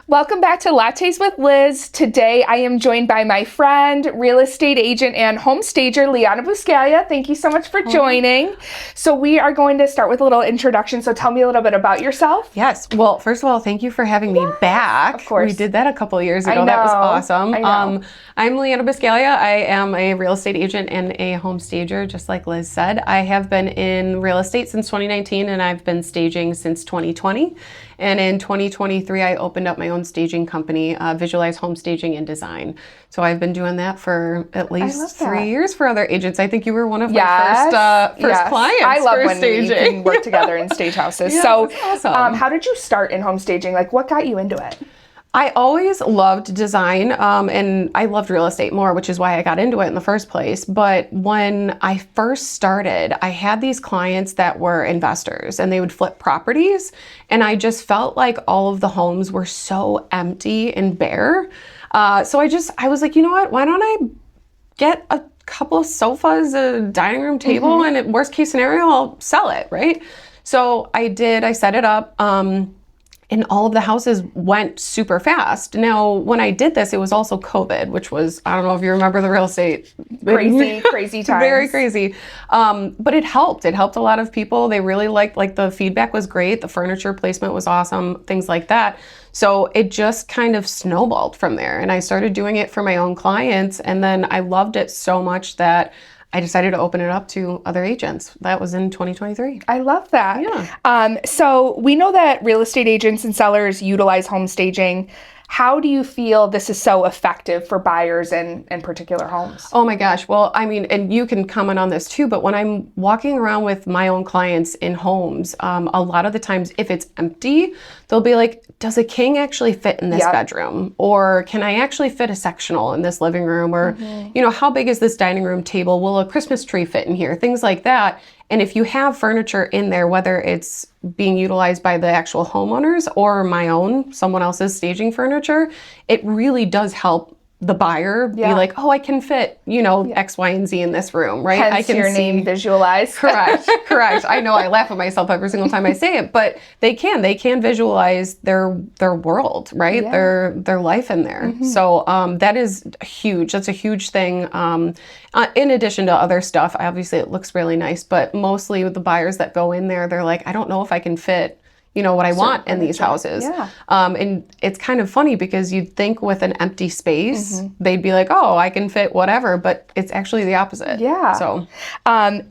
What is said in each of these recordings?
Welcome back to Lattes with Liz. Today I am joined by my friend, real estate agent, and home stager, Liana Buscaglia. Thank you so much for joining. So we are going to start with a little introduction. So tell me a little bit about yourself. Yes. Well, first of all, thank you for having me back. Of course. We did that a couple of years ago. I know. That was awesome. I know. I'm Liana Buscaglia. I am a real estate agent and a home stager, just like Liz said. I have been in real estate since 2019, and I've been staging since 2020. And in 2023, I opened up my own staging company, Visualize Home Staging and Design. So I've been doing that for at least 3 years for other agents. I think you were one of my first clients. I love for when staging. we can work together in stage houses. Yeah, so that's awesome. how did you start in home staging? Like, what got you into it? I always loved design, and I loved real estate more, which is why I got into it in the first place. But when I first started, I had these clients that were investors and they would flip properties. And I just felt like all of the homes were so empty and bare. So I was like, you know what, why don't I get a couple of sofas, a dining room table, and at worst case scenario, I'll sell it, right? So I did, I set it up. And all of the houses went super fast. Now, when I did this, it was also COVID, which was, I don't know if you remember the real estate. Crazy times. Very crazy. But it helped. It helped a lot of people. They really liked, the feedback was great. The furniture placement was awesome, things like that. So it just kind of snowballed from there. And I started doing it for my own clients. And then I loved it so much that I decided to open it up to other agents. That was in 2023. I love that. Yeah. So we know that real estate agents and sellers utilize home staging. How do you feel this is so effective for buyers in particular homes? Oh my gosh. Well, I mean, and you can comment on this too, but when I'm walking around with my own clients in homes, a lot of the times if it's empty, they'll be like, does a king actually fit in this bedroom? Or can I actually fit a sectional in this living room? Or, how big is this dining room table? Will a Christmas tree fit in here? Things like that. And if you have furniture in there, whether it's being utilized by the actual homeowners or my own, someone else's staging furniture, it really does help the buyer be like, oh, I can fit, X, Y, and Z in this room, right? Hence I can your name Visualize. Correct. I know I laugh at myself every single time I say it, but they can visualize their world, right? Yeah. Their life in there. So that is huge. That's a huge thing. In addition to other stuff, obviously it looks really nice, but mostly with the buyers that go in there, they're like, I don't know if I can fit what I want in these houses. Yeah. And it's kind of funny because you'd think with an empty space, they'd be like, oh, I can fit whatever, but it's actually the opposite. Yeah.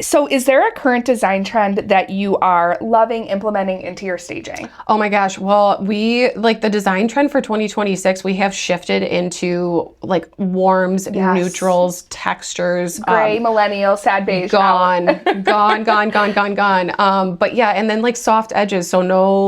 So is there a current design trend that you are loving implementing into your staging? Oh my gosh. Well, the design trend for 2026, we have shifted into warms, neutrals, textures. Gray, millennial, sad beige. Gone. But yeah, and then soft edges. So no,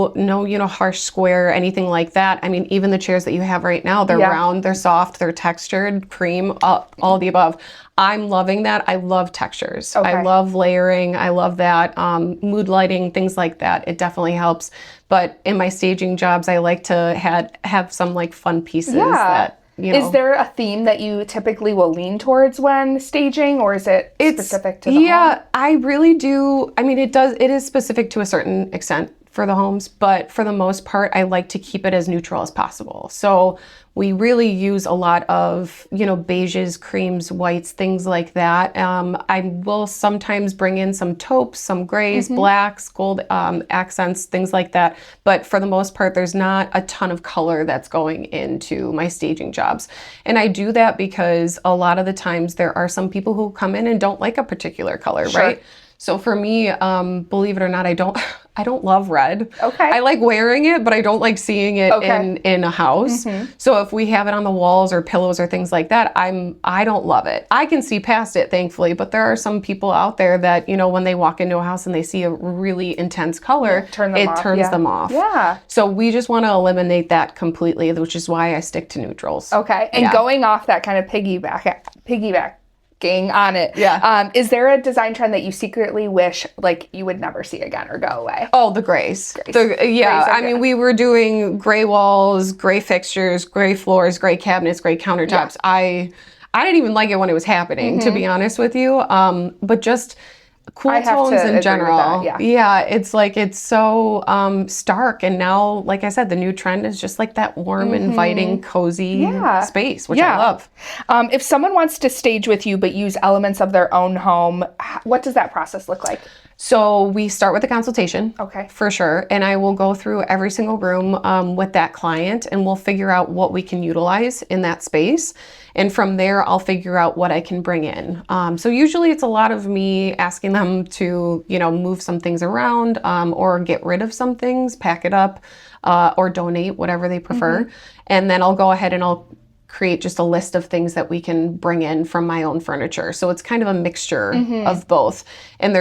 harsh square, anything like that. I mean, even the chairs that you have right now, they're round, they're soft, they're textured, cream, all the above. I'm loving that. I love textures. Okay. I love layering. I love that. Mood lighting, things like that. It definitely helps. But in my staging jobs, I like to have some fun pieces that, Is there a theme that you typically will lean towards when staging, or is it specific to the home? I really do. I mean, it is specific to a certain extent for the homes, but for the most part, I like to keep it as neutral as possible. So we really use a lot of, beiges, creams, whites, things like that. I will sometimes bring in some taupes, some grays, blacks, gold accents, things like that. But for the most part, there's not a ton of color that's going into my staging jobs. And I do that because a lot of the times there are some people who come in and don't like a particular color, right? So for me, believe it or not, I don't love red. Okay. I like wearing it, but I don't like seeing it in a house. So if we have it on the walls or pillows or things like that, I don't love it. I can see past it, thankfully, but there are some people out there that, when they walk into a house and they see a really intense color, it turns them off. Yeah. So we just want to eliminate that completely, which is why I stick to neutrals. Okay. And going off that kind of piggyback on it. Yeah. Is there a design trend that you secretly wish you would never see again or go away? Oh, the grays. I mean, we were doing gray walls, gray fixtures, gray floors, gray cabinets, gray countertops. I didn't even like it when it was happening, to be honest with you. But just cool I have to tones agree in with general. that, yeah. It's like it's so stark, and now, like I said, the new trend is just like that warm, inviting, cozy Yeah. space, which I love. If someone wants to stage with you but use elements of their own home, what does that process look like? So we start with a consultation, Okay. for sure, and I will go through every single room with that client, and we'll figure out what we can utilize in that space. And from there, I'll figure out what I can bring in. So usually it's a lot of me asking them to, move some things around or get rid of some things, pack it up, or donate, whatever they prefer. And then I'll go ahead and I'll create just a list of things that we can bring in from my own furniture. So it's kind of a mixture of both. And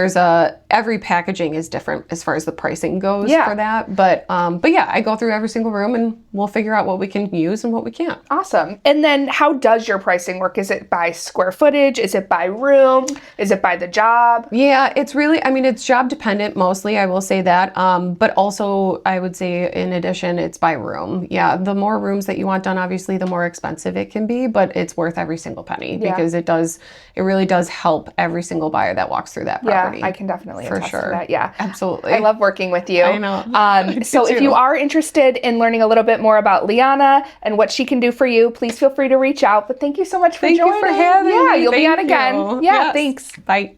every packaging is different as far as the pricing goes for that. But yeah, I go through every single room and we'll figure out what we can use and what we can't. Awesome. And then how does your pricing work? Is it by square footage? Is it by room? Is it by the job? Yeah, it's job dependent mostly, I will say that. But also I would say in addition, it's by room. Yeah, the more rooms that you want done, obviously the more expensive it can be, but it's worth every single penny because it really does help every single buyer that walks through that property. Yeah, I can definitely for attest sure. to that. Yeah, absolutely. I love working with you. I know. So if you are interested in learning a little bit more about Liana and what she can do for you, please feel free to reach out. But thank you so much for joining. Thank you for having me. Yeah, you'll be Thank on again. you. Yeah, Yes. thanks. Bye.